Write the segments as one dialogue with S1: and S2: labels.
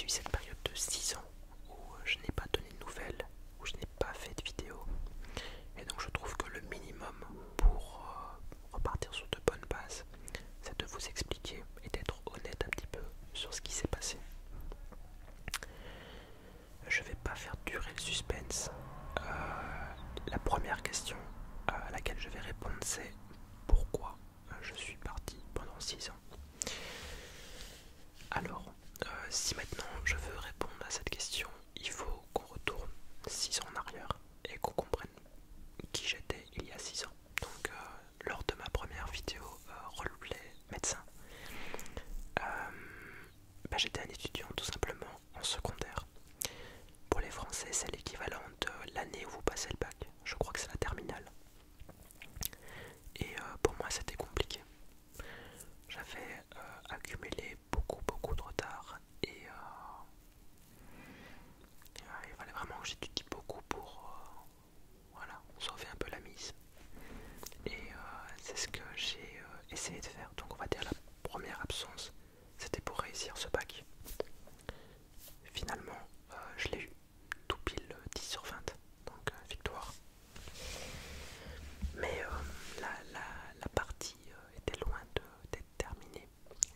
S1: j'ai eu cette période de 6 ans où je n'ai pas donné de nouvelles, où je n'ai pas fait de vidéo. Et donc je trouve que le minimum pour repartir sur de bonnes bases, c'est de vous expliquer et d'être honnête un petit peu sur ce qui s'est passé. Je vais pas faire durer le suspense. La première question à laquelle je vais répondre, c'est pourquoi je suis parti pendant 6 ans. Alors, si maintenant je veux répondre à cette question, il faut qu'on retourne 6 ans en arrière et qu'on comprenne qui j'étais il y a 6 ans. Donc, lors de ma première vidéo roleplay médecin, j'étais un étudiant tout simplement en secondaire. Pour les Français, c'est l'équivalent de l'année où vous passez le bac. Je crois que c'est la terminale. Et pour moi, c'était compliqué. J'avais accumulé beaucoup de retard et il fallait vraiment que j'étudie beaucoup pour voilà, sauver un peu la mise. Et c'est ce que j'ai essayé de faire. Donc on va dire la première absence, c'était pour réussir ce bac. Finalement, je l'ai eu tout pile 10 sur 20, donc victoire. Mais la partie était loin d'être terminée,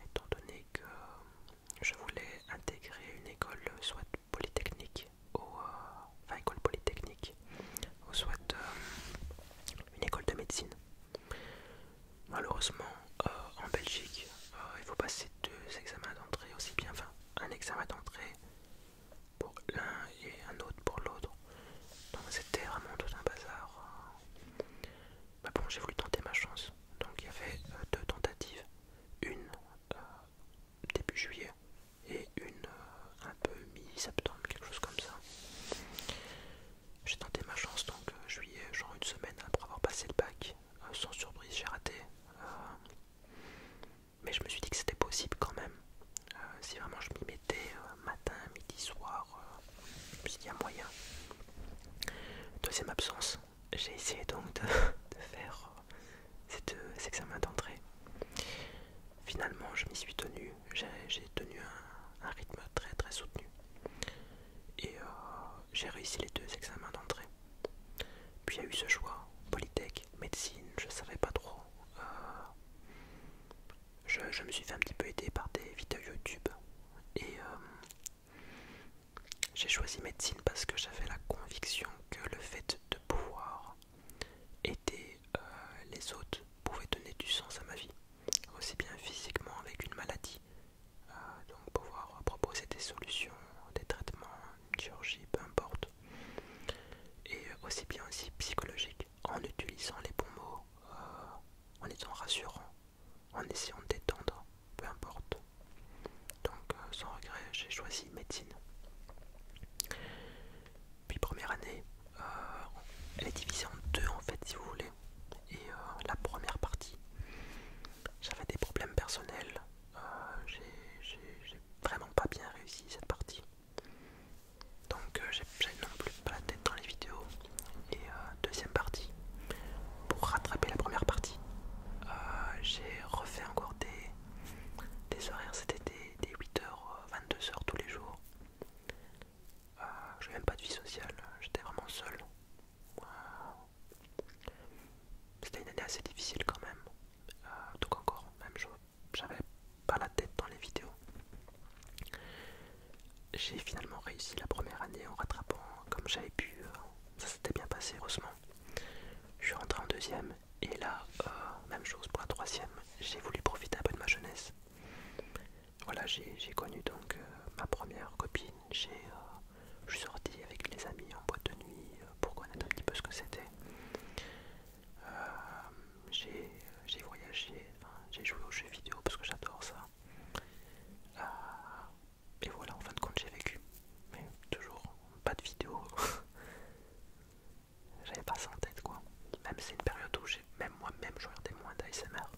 S1: étant donné que je voulais intégrer une école soit polytechnique, enfin école polytechnique, ou soit une école de médecine. Malheureusement, en Belgique, il faut passer 2 examens d'entrée aussi bien, enfin un examen d'entrée pour l'un et un autre pour l'autre. Donc c'était vraiment tout un bazar. Bah bon, j'ai voulu tenter ma chance. Donc il y avait 2 tentatives. Une début juillet et une un peu mi-septembre, quelque chose comme ça. J'ai tenté ma chance donc juillet, genre une semaine après avoir passé le bac. Sans surprise, j'ai raté. Mais je me suis dit que c'était possible quand même. Si vraiment je m'y mettais matin, midi, soir, je me suis dit il y a moyen. Deuxième absence, j'ai essayé donc de faire ces 2 examens d'entrée. Finalement, je m'y suis tenu. J'ai tenu un rythme très soutenu. Et j'ai réussi les 2 examens d'entrée. Puis il y a eu ce choix, Polytech, médecine, je savais pas trop. Je me suis fait un petit peu aider par des vidéos YouTube. Et j'ai choisi médecine parce que j'avais la conviction que le fait de pouvoir aider les autres pouvait donner du sens à ma vie, aussi bien physiquement avec une maladie, donc pouvoir proposer des solutions, des traitements, une chirurgie, peu importe, et aussi bien aussi psychologique, en utilisant les bons mots, en étant rassurant, en essayant de détendre, peu importe. Donc sans regret, j'ai choisi médecine. Puis première année, elle est divisée en 2 en fait si vous voulez. Et la première partie, j'avais des problèmes personnels. J'ai vraiment pas bien réussi cette partie. Donc j'avais non plus pas la tête dans les vidéos. Et deuxième partie, pour rattraper la première partie, j'ai refait encore des horaires, c'était des 8h, 22h tous les jours. Je n'avais même pas de vie sociale, j'étais vraiment seul. C'était une année assez difficile quand même. Donc encore, même chose, j'avais pas la tête dans les vidéos. J'ai finalement réussi la première année en rattrapant comme j'avais pu. Ça s'était bien passé heureusement. Je suis rentré en deuxième et là, même chose pour la troisième. J'ai voulu profiter un peu de ma jeunesse. Voilà, j'ai connu donc ma première copine. Je suis sorti avec les amis en boîte de nuit pour connaître un petit peu ce que c'était. J'ai voyagé, enfin, j'ai joué aux jeux vidéo parce que j'adore ça. Et voilà, en fin de compte, j'ai vécu. Mais toujours pas de vidéo. J'avais pas ça en tête quoi. Même c'est une période où même moi-même je regardais moins d'ASMR.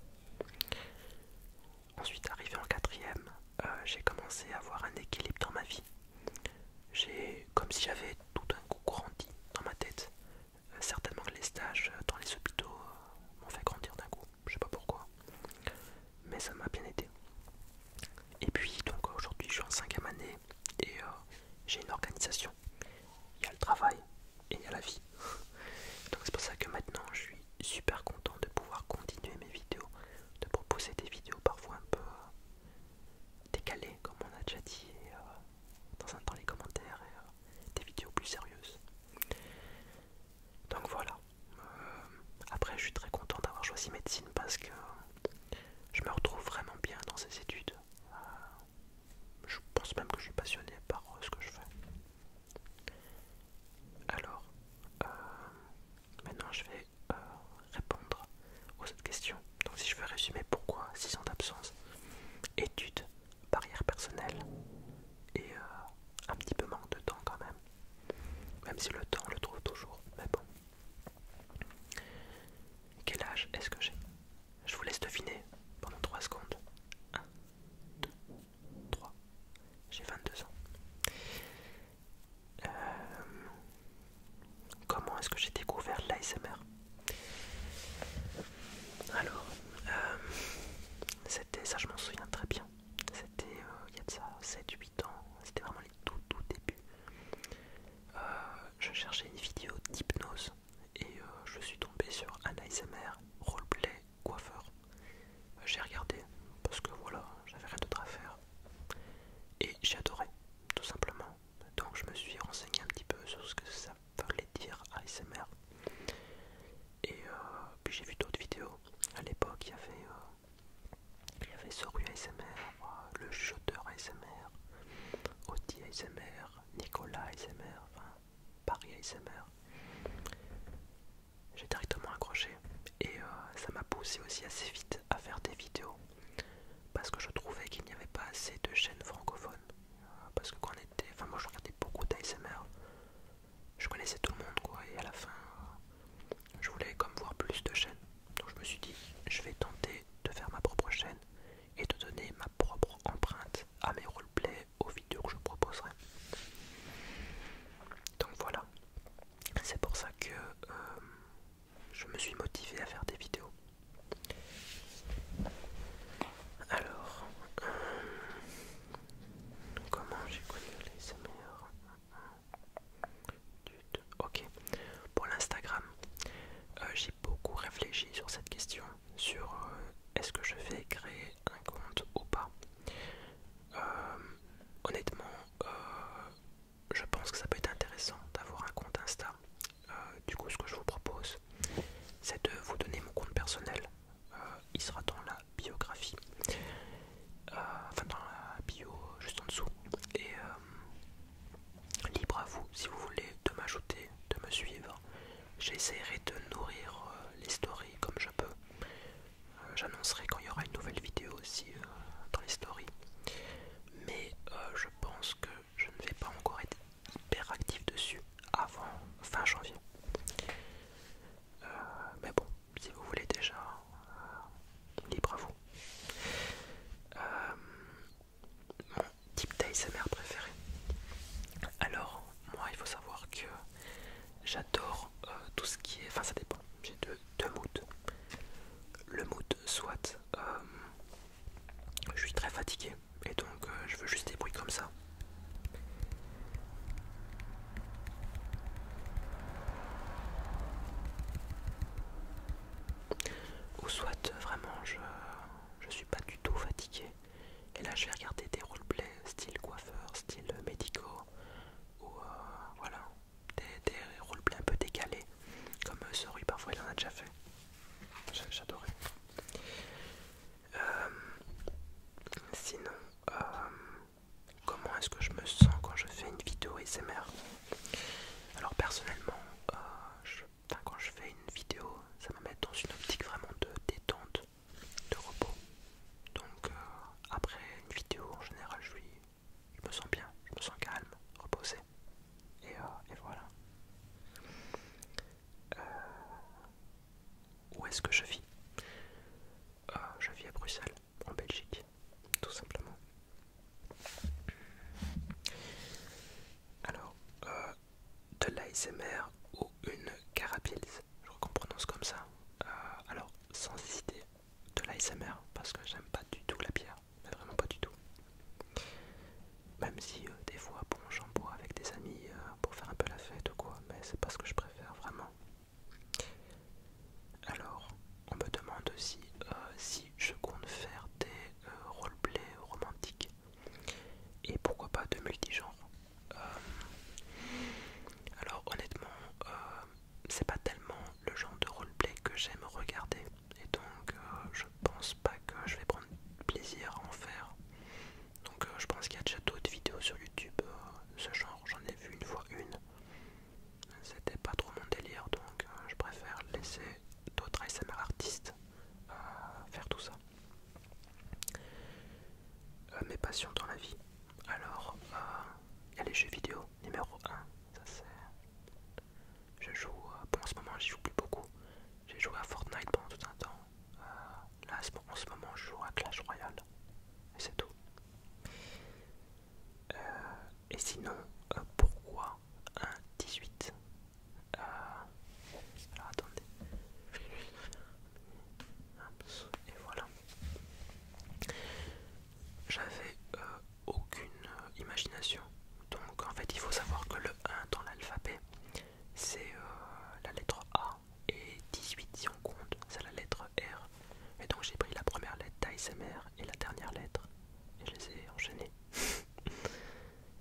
S1: Ensuite, arrivé en quatrième, j'ai commencé à avoir un équilibre dans ma vie. Comme si j'avais tout un coup grandi dans ma tête. Certainement que les stages dans les hôpitaux m'ont fait grandir d'un décalées, comme on a déjà dit, et, dans les commentaires, et des vidéos plus sérieuses. Donc voilà. Après, je suis très content d'avoir choisi médecine parce que je me retrouve vraiment bien dans ces études. Je pense même que je suis passionné par ce que je fais. Alors, maintenant je vais répondre aux autres questions. Donc si je veux résumer, pourquoi 6 ans d'absence? Études, barrière personnelle et un petit peu manque de temps quand même. Même si le temps on le trouve toujours, mais bon. Quel âge est-ce que j'ai? Je vous laisse deviner pendant 3 secondes. 1, 2, 3. J'ai 22 ans. Comment est-ce que j'ai découvert l'ASMR? Alors, c'était, ça je m'en souviens très bien. C'était il y a de ça 7-8 ans. C'était vraiment les tout débuts. Je cherchais une vidéo d'hypnose et je suis tombé sur un ASMR roleplay coiffeur. J'ai regardé parce que voilà, j'avais rien d'autre à faire et j'ai adoré, tout simplement. Donc je me suis renseigné un petit peu sur ce que ça voulait dire ASMR et puis j'ai vu d'autres vidéos. À l'époque, il y avait Soru ASMR, le chuchoteur ASMR, Oti ASMR, Nicolas ASMR, enfin Paris ASMR. J'ai directement accroché et ça m'a poussé aussi assez vite à faire des vidéos parce que je trouvais qu'il n'y avait pas assez de chaînes francophones. Parce que quand on était, enfin moi je regardais beaucoup d'ASMR, je connaissais tout le monde quoi, et à la fin je voulais comme voir plus de chaînes. Donc je me suis dit je vais tenter de faire ma propre chaîne et de donner ma propre empreinte à mes roleplays, aux vidéos que je proposerai. Donc voilà, c'est pour ça que je me suis motivé à faire des vidéos. Alors, comment j'ai connu l'ASMR? Ok, pour l'Instagram, j'ai beaucoup réfléchi sur cette question, sur est-ce que je vais créer un compte ou pas. Honnêtement, je pense que ça peut être intéressant d'avoir un compte Insta. Du coup, ce que je vous propose, c'est de vous donner mon compte personnel. Il sera dans la biographie, enfin dans la bio juste en dessous. Et libre à vous si vous voulez de m'ajouter, de me suivre. J'essaierai de nourrir les stories comme je peux. J'annoncerai quand il y aura une nouvelle vidéo aussi dans les stories. Mais je pense que je ne vais pas encore être hyper actif dessus avant fin janvier. Mais bon, si vous voulez déjà, libre à vous. Mon type d'ASMR préféré. Alors, moi il faut savoir que j'adore tout ce qui est... Enfin ça dépend, j'ai deux moods. Le mood soit je suis très fatigué et donc je veux juste des bruits comme ça. Ou soit vraiment je suis pas du tout fatigué et là je vais regarder des roleplays style coiffeur, style médicaux ou voilà des roleplays un peu décalés comme Sorry parfois il en a déjà fait. J'adorais. Sinon, comment est-ce que je me sens quand je fais une vidéo ASMR? Alors personnellement, quand je fais une vidéo, ça me met dans une optique vraiment de détente, de repos. Donc après une vidéo, en général, je me sens bien, je me sens calme, reposé. Et voilà. Où est-ce que je vis? Je vis à Bruxelles, en Belgique, tout simplement. Alors, de l'ASMR ou une carapils, je crois qu'on prononce comme ça. Alors, sans hésiter, de l'ASMR, parce que j'aime pas du tout la bière, mais vraiment pas du tout. Même si des fois, bon, j'en bois avec des amis pour faire un peu la fête ou quoi, mais c'est pas ce que je préfère vraiment. Alors, on me demande aussi si je compte faire des roleplays romantiques. dans la vie. Alors, il y a les jeux vidéo, numéro un. Ça c'est... Je joue, bon en ce moment j'y joue plus beaucoup. J'ai joué à Fortnite pendant tout un temps. Là en ce moment je joue à Clash Royale. Et c'est tout. Et sinon, pourquoi un 18? Alors attendez. Et voilà. J'avais aucune imagination. Donc en fait il faut savoir que le 1 dans l'alphabet c'est la lettre A et 18 si on compte c'est la lettre R. Et donc j'ai pris la première lettre d'ASMR et la dernière lettre et je les ai enchaînées.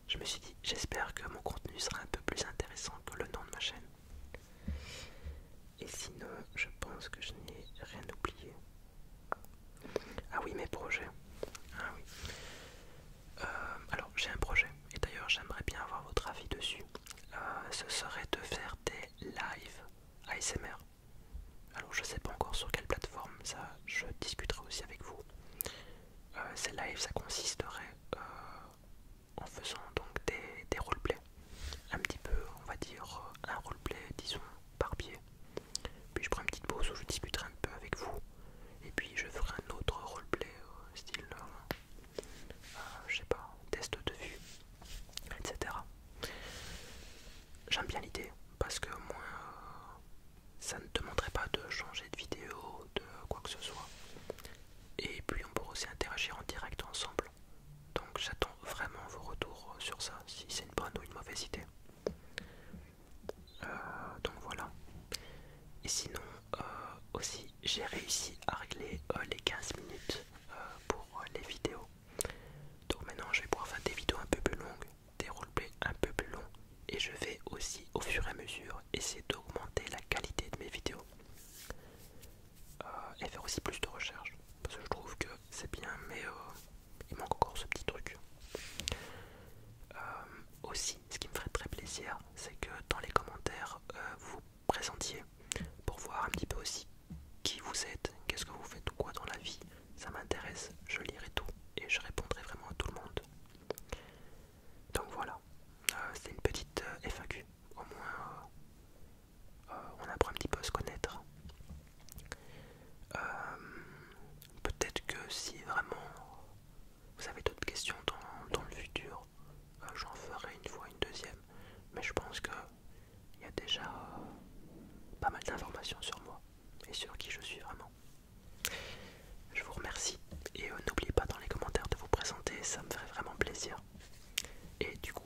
S1: Je me suis dit j'espère que mon contenu sera un peu plus intéressant que le nom de ma chaîne. Et sinon je pense que je n'ai rien oublié. Ah oui, mes projets. Ah oui. Alors j'ai un projet et d'ailleurs j'aimerais bien avoir votre avis dessus. Ce serait de faire des live ASMR. Alors je sais pas encore sur quelle plateforme, ça je discuterai aussi avec vous. Ces lives ça consisterait en faisant donc des roleplays. Un petit peu on va dire un roleplay disons par pied. Puis je prends une petite pause où je discuterai un peu avec vous. Et puis je ferai un autre roleplay style je sais pas, test de vue, etc. J'aime bien l'idée parce que moi ça ne demanderait pas de changer de vidéo, de quoi que ce soit. Et puis on pourra aussi interagir en direct ensemble. Donc j'attends vraiment vos retours sur ça, si c'est une bonne ou une mauvaise idée. Donc voilà. Et sinon aussi j'ai réussi à régler les 15 minutes pour les vidéos. Donc maintenant je vais pouvoir faire des vidéos un peu plus longues, des roleplays un peu plus longs. Et je vais aussi au fur et à mesure essayer d'augmenter la qualité de mes vidéos. Et faire aussi plus de recherches. Parce que je trouve que c'est bien mais il manque encore ce petit truc. Aussi ce qui me ferait très plaisir c'est que dans les commentaires vous présentiez pour voir un petit peu aussi qui vous êtes, qu'est-ce que vous faites ou quoi dans la vie. Ça m'intéresse, je lirai tout et je répondrai vraiment à tout le monde. Donc voilà, c'est une petite FAQ, au moins on apprend un petit peu à se connaître. Peut-être que si vraiment vous avez d'autres questions dans le futur, j'en ferai une fois une deuxième. Mais je pense qu'il y a déjà pas mal d'informations sur moi et sur qui je suis vraiment. Je vous remercie et n'oubliez pas dans les commentaires de vous présenter, ça me ferait vraiment plaisir. Et du coup,